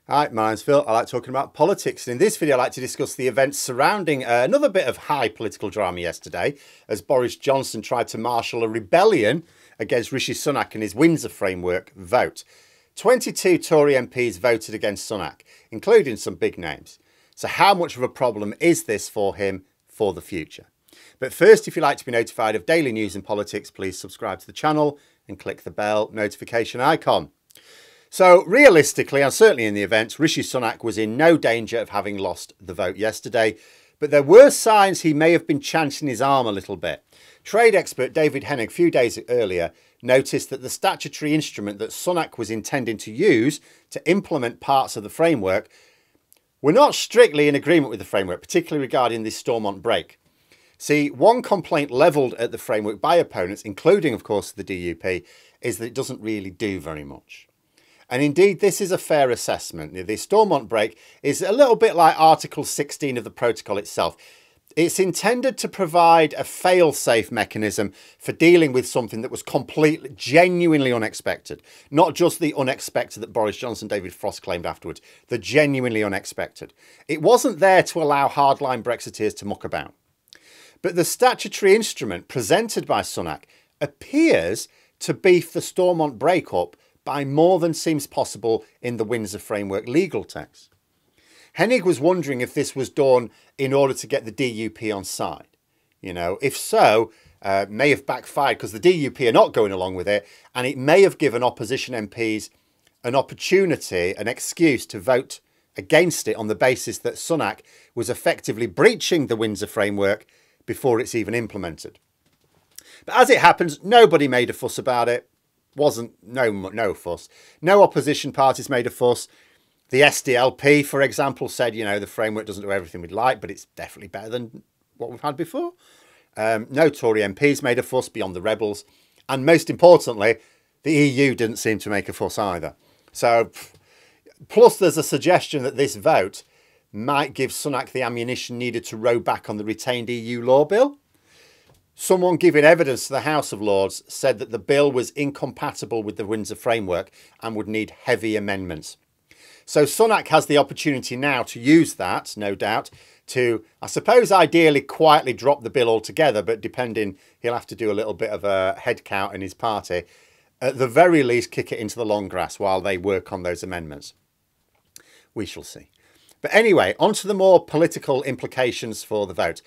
Hi, my name's Phil. I like talking about politics. And in this video, I'd like to discuss the events surrounding another bit of high political drama yesterday, as Boris Johnson tried to marshal a rebellion against Rishi Sunak and his Windsor framework vote. 22 Tory MPs voted against Sunak, including some big names. So how much of a problem is this for him for the future? But first, if you'd like to be notified of daily news and politics, please subscribe to the channel and click the bell notification icon. So realistically, and certainly in the events, Rishi Sunak was in no danger of having lost the vote yesterday, but there were signs he may have been chancing his arm a little bit. Trade expert David Hennig, a few days earlier, noticed that the statutory instrument that Sunak was intending to use to implement parts of the framework were not strictly in agreement with the framework, particularly regarding this Stormont break. See, one complaint levelled at the framework by opponents, including, of course, the DUP, is that it doesn't really do very much. And indeed, this is a fair assessment. The Stormont break is a little bit like Article 16 of the protocol itself. It's intended to provide a fail-safe mechanism for dealing with something that was completely, genuinely unexpected. Not just the unexpected that Boris Johnson and David Frost claimed afterwards. The genuinely unexpected. It wasn't there to allow hardline Brexiteers to muck about. But the statutory instrument presented by Sunak appears to beef the Stormont break up by more than seems possible in the Windsor framework legal text. Hennig was wondering if this was done in order to get the DUP on side. You know, if so, may have backfired because the DUP are not going along with it, and it may have given opposition MPs an opportunity, an excuse to vote against it on the basis that Sunak was effectively breaching the Windsor framework before it's even implemented. But as it happens, nobody made a fuss about it. No fuss. No opposition parties made a fuss. The SDLP, for example, said, you know, the framework doesn't do everything we'd like, but it's definitely better than what we've had before. No Tory MPs made a fuss beyond the rebels. And most importantly, the EU didn't seem to make a fuss either. So, plus there's a suggestion that this vote might give Sunak the ammunition needed to row back on the retained EU law bill. Someone giving evidence to the House of Lords said that the bill was incompatible with the Windsor framework and would need heavy amendments. So Sunak has the opportunity now to use that, no doubt, to, I suppose, ideally quietly drop the bill altogether, but depending, he'll have to do a little bit of a head count in his party. At the very least, kick it into the long grass while they work on those amendments. We shall see. But anyway, on to the more political implications for the vote.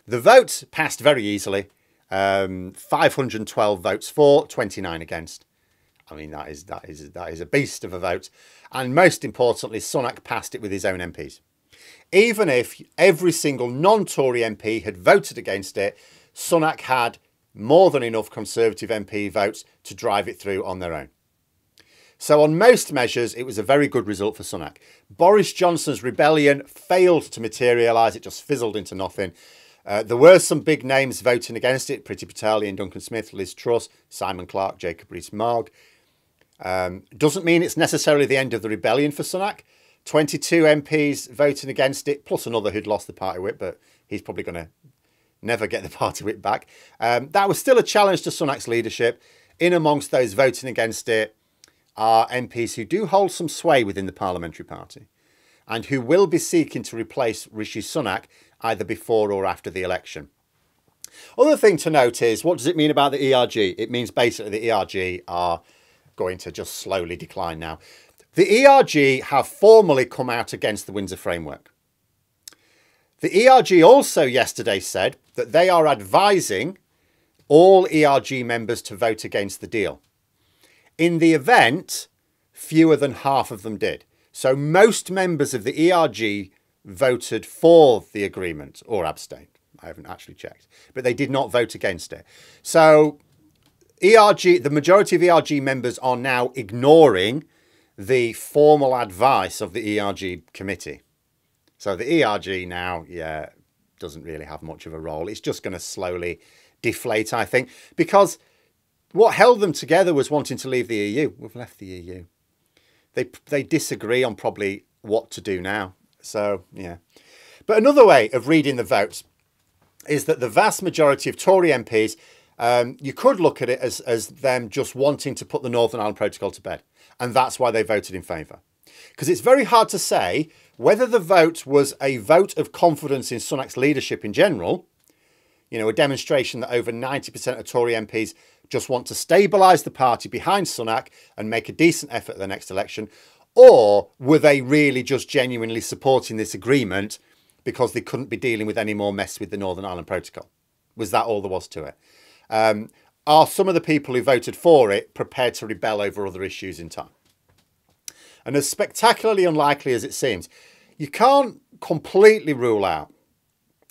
The vote passed very easily, 512 votes for, 29 against. I mean, that is a beast of a vote. And most importantly, Sunak passed it with his own MPs. Even if every single non-Tory MP had voted against it, Sunak had more than enough Conservative MP votes to drive it through on their own. So on most measures, it was a very good result for Sunak. Boris Johnson's rebellion failed to materialise. It just fizzled into nothing. There were some big names voting against it. Priti Patel, Ian Duncan Smith, Liz Truss, Simon Clarke, Jacob Rees-Mogg. Doesn't mean it's necessarily the end of the rebellion for Sunak. 22 MPs voting against it, plus another who'd lost the party whip, but he's probably going to never get the party whip back. That was still a challenge to Sunak's leadership. In amongst those voting against it are MPs who do hold some sway within the parliamentary party and who will be seeking to replace Rishi Sunak either before or after the election. Other thing to note is, what does it mean about the ERG? It means basically the ERG are going to just slowly decline now. The ERG have formally come out against the Windsor framework. The ERG also yesterday said that they are advising all ERG members to vote against the deal. In the event, fewer than half of them did. So most members of the ERG voted for the agreement or abstained. I haven't actually checked, but they did not vote against it. So ERG, the majority of ERG members are now ignoring the formal advice of the ERG committee. So the ERG now, yeah, doesn't really have much of a role. It's just going to slowly deflate, I think, because what held them together was wanting to leave the EU. We've left the EU. They disagree on probably what to do now. So, yeah. But another way of reading the votes is that the vast majority of Tory MPs, you could look at it as them just wanting to put the Northern Ireland Protocol to bed. And that's why they voted in favour. Because it's very hard to say whether the vote was a vote of confidence in Sunak's leadership in general, a demonstration that over 90% of Tory MPs just want to stabilise the party behind Sunak and make a decent effort at the next election, or were they really just genuinely supporting this agreement because they couldn't be dealing with any more mess with the Northern Ireland Protocol? Was that all there was to it? Are some of the people who voted for it prepared to rebel over other issues in time? And as spectacularly unlikely as it seems, you can't completely rule out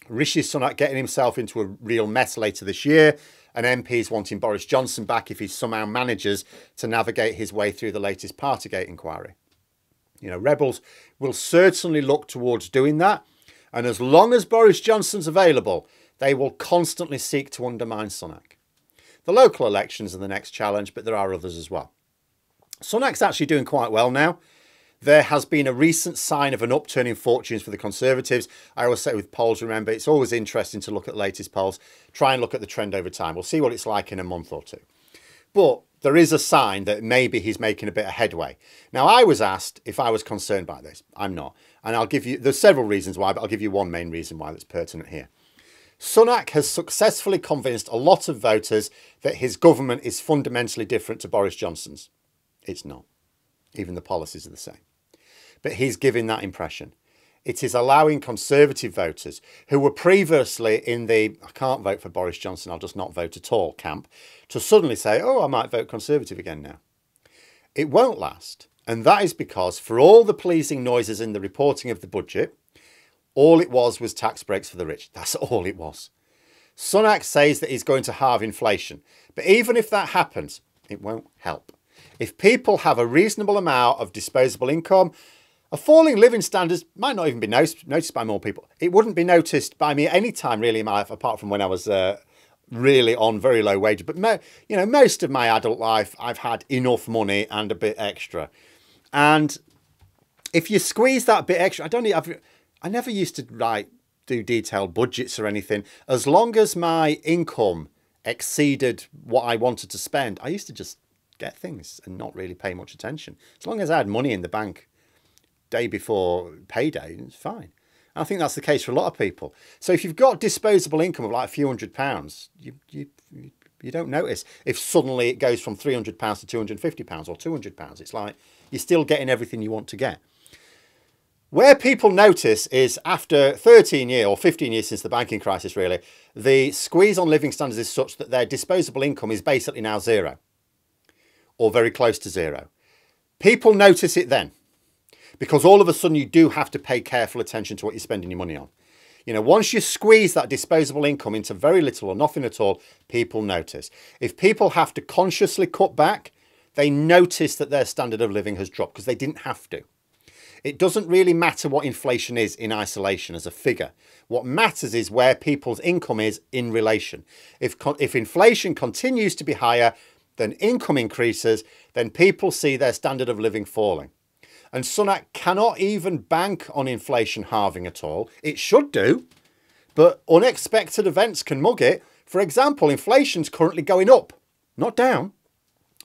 Rishi Sunak getting himself into a real mess later this year and MPs wanting Boris Johnson back if he somehow manages to navigate his way through the latest Partygate inquiry. Rebels will certainly look towards doing that. And as long as Boris Johnson's available, they will constantly seek to undermine Sunak. The local elections are the next challenge, but there are others as well. Sunak's actually doing quite well now. There has been a recent sign of an upturn in fortunes for the Conservatives. I always say with polls, remember, it's always interesting to look at the latest polls. Try and look at the trend over time. We'll see what it's like in a month or two. But there is a sign that maybe he's making a bit of headway. Now, I was asked if I was concerned by this. I'm not. And I'll give you, there's several reasons why, but I'll give you one main reason why that's pertinent here. Sunak has successfully convinced a lot of voters that his government is fundamentally different to Boris Johnson's. It's not. Even the policies are the same. But he's giving that impression. It is allowing Conservative voters who were previously in the I can't vote for Boris Johnson, I'll just not vote at all camp, to suddenly say, oh, I might vote Conservative again now. It won't last. And that is because for all the pleasing noises in the reporting of the budget, all it was tax breaks for the rich. That's all it was. Sunak says that he's going to halve inflation. But even if that happens, it won't help. If people have a reasonable amount of disposable income, a falling living standards might not even be noticed by more people. It wouldn't be noticed by me any time really in my life, apart from when I was really on very low wages. But most of my adult life, I've had enough money and a bit extra. And if you squeeze that bit extra, I never used to do detailed budgets or anything. As long as my income exceeded what I wanted to spend, I used to just get things and not really pay much attention. As long as I had money in the bank day before payday, it's fine. And I think that's the case for a lot of people. So if you've got disposable income of like a few £100s, you don't notice if suddenly it goes from £300 to £250 or £200. It's like you're still getting everything you want to get. Where people notice is after 13 years or 15 years since the banking crisis, really, the squeeze on living standards is such that their disposable income is basically now zero or very close to zero. People notice it then because all of a sudden you do have to pay careful attention to what you're spending your money on. Once you squeeze that disposable income into very little or nothing at all, people notice. If people have to consciously cut back, they notice that their standard of living has dropped because they didn't have to. It doesn't really matter what inflation is in isolation as a figure. What matters is where people's income is in relation. If inflation continues to be higher than income increases, then people see their standard of living falling. And Sunak cannot even bank on inflation halving at all. It should do, but unexpected events can mug it. For example, inflation's currently going up, not down.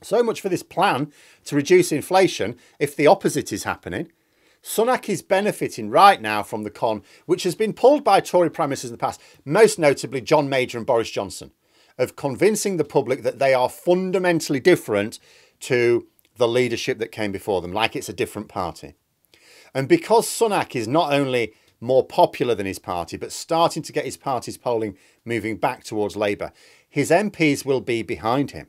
So much for this plan to reduce inflation if the opposite is happening. Sunak is benefiting right now from the con, which has been pulled by Tory Prime Ministers in the past, most notably John Major and Boris Johnson, of convincing the public that they are fundamentally different to the leadership that came before them, like it's a different party. And because Sunak is not only more popular than his party, but starting to get his party's polling moving back towards Labour, his MPs will be behind him.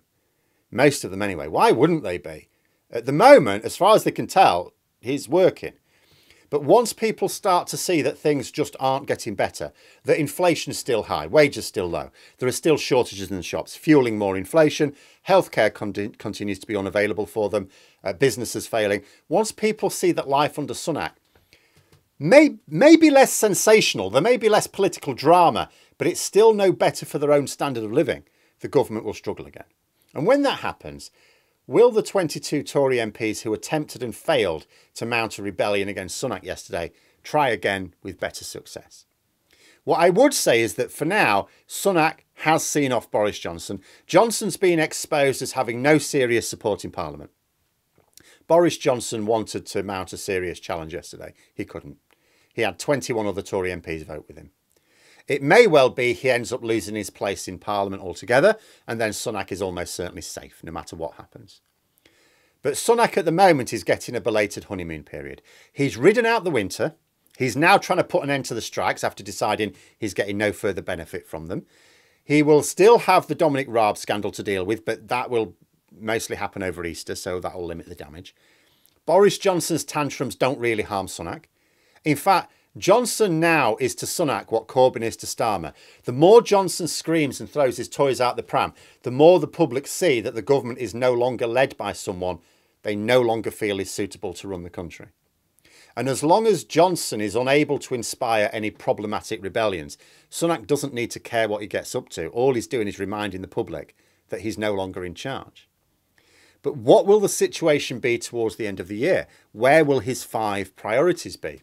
Most of them anyway. Why wouldn't they be? At the moment, as far as they can tell, he's working. But once people start to see that things just aren't getting better, that inflation is still high, wages still low, there are still shortages in the shops, fueling more inflation, healthcare continues to be unavailable for them, businesses failing. Once people see that life under Sunak may be less sensational, there may be less political drama, but it's still no better for their own standard of living, the government will struggle again. And when that happens, will the 22 Tory MPs who attempted and failed to mount a rebellion against Sunak yesterday try again with better success? What I would say is that for now, Sunak has seen off Boris Johnson. Johnson's been exposed as having no serious support in Parliament. Boris Johnson wanted to mount a serious challenge yesterday. He couldn't. He had 21 other Tory MPs vote with him. It may well be he ends up losing his place in Parliament altogether, and then Sunak is almost certainly safe, no matter what happens. But Sunak at the moment is getting a belated honeymoon period. He's ridden out the winter. He's now trying to put an end to the strikes after deciding he's getting no further benefit from them. He will still have the Dominic Raab scandal to deal with, but that will mostly happen over Easter, so that will limit the damage. Boris Johnson's tantrums don't really harm Sunak. In fact, Johnson now is to Sunak what Corbyn is to Starmer. The more Johnson screams and throws his toys out the pram, the more the public see that the government is no longer led by someone they no longer feel is suitable to run the country. And as long as Johnson is unable to inspire any problematic rebellions, Sunak doesn't need to care what he gets up to. All he's doing is reminding the public that he's no longer in charge. But what will the situation be towards the end of the year? Where will his 5 priorities be?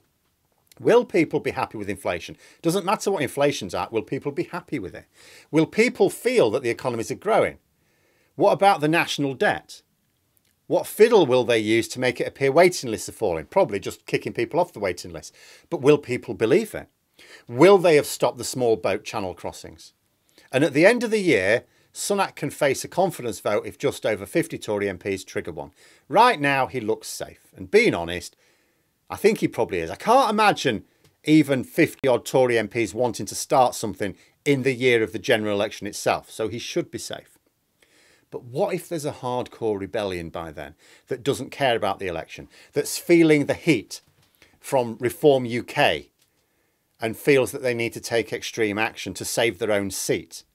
Will people be happy with inflation? Doesn't matter what inflation's at, will people be happy with it? Will people feel that the economies are growing? What about the national debt? What fiddle will they use to make it appear waiting lists are falling? Probably just kicking people off the waiting list. But will people believe it? Will they have stopped the small boat channel crossings? And at the end of the year, Sunak can face a confidence vote if just over 50 Tory MPs trigger one. Right now, he looks safe. And being honest, I think he probably is. I can't imagine even 50-odd Tory MPs wanting to start something in the year of the general election itself. So he should be safe. But what if there's a hardcore rebellion by then that doesn't care about the election, that's feeling the heat from Reform UK and feels that they need to take extreme action to save their own seat?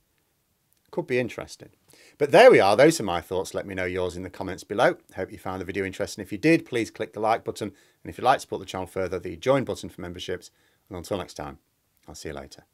Could be interesting. But there we are. Those are my thoughts. Let me know yours in the comments below. Hope you found the video interesting. If you did, please click the like button. And if you'd like to support the channel further, the join button for memberships. And until next time, I'll see you later.